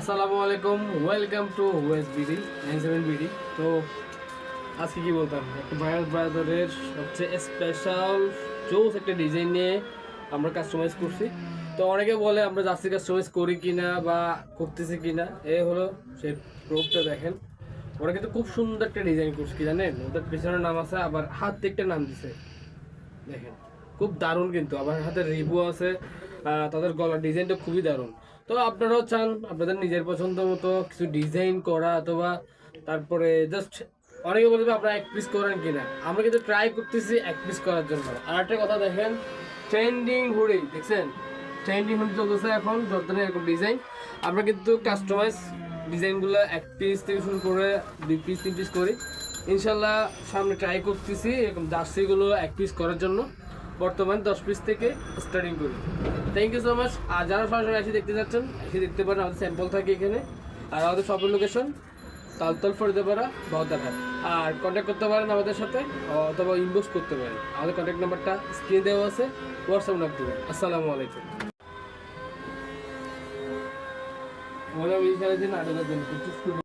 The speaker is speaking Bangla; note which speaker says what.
Speaker 1: আসসালামু আলাইকুম, ওয়েলকাম টু ওয়েস বিডি 97 বিডি। তো আজকে কি বলতাম, একটা ভাইরাল ব্রাদারের সবচেয়ে স্পেশাল জোস একটা ডিজাইন নিয়ে আমরা কাস্টমাইজ করছি। তো অনেকে বলে আমরা জার্সি কাস্টমাইজ করি কিনা বা করতেছি কিনা, এ হলো সেই প্রুফটা। দেখেন, ওরা কিন্তু খুব সুন্দর একটা ডিজাইন করছে, কি জানেন, ওদের পিছনের নাম আছে, আবার হাত থেকে একটা নাম দিছে। দেখেন, খুব দারুণ, কিন্তু আবার হাতে রিবু আছে। তাদের গলার ডিজাইনটা খুবই দারুণ। তো আপনারাও চান আপনাদের নিজের পছন্দ মতো কিছু ডিজাইন করা, অথবা তারপরে জাস্ট অনেকে বলবে আপনারা এক পিস করেন কিনা, আমরা কিন্তু ট্রাই করতেছি এক পিস করার জন্য। আর একটা কথা দেখেন, ট্রেন্ডিং হুডি দেখছেন, ট্রেন্ডিং হুডি চলতেছে এখন জর্দানের এরকম ডিজাইন। আমরা কিন্তু কাস্টমাইজ ডিজাইনগুলো এক পিস থেকে শুরু করে 2 পিস 3 পিস করি ইনশাল্লাহ। সামনে ট্রাই করতেছি এরকম জার্সিগুলো এক পিস করার জন্য। বর্তমানে 10 পিস থেকে স্টার্টিং করি। Thank you so much. আর যারা সরাসরি এসে দেখতে যাচ্ছেন, এসে দেখতে পারেন, আমাদের স্যাম্পল থাকে এখানে। আর আমাদের শপের লোকেশন তালতল ফরিদাপাড়া, বহদ্দারহাট। আর কন্ট্যাক্ট করতে পারেন আমাদের সাথে, অথবা ইনবক্স করতে পারেন। আমাদের কন্ট্যাক্ট নাম্বারটা স্ক্রিনে দেওয়া আছে, হোয়াটসঅ্যাপ নাম্বার দেবেন। আসসালামু আলাইকুম। আমাদের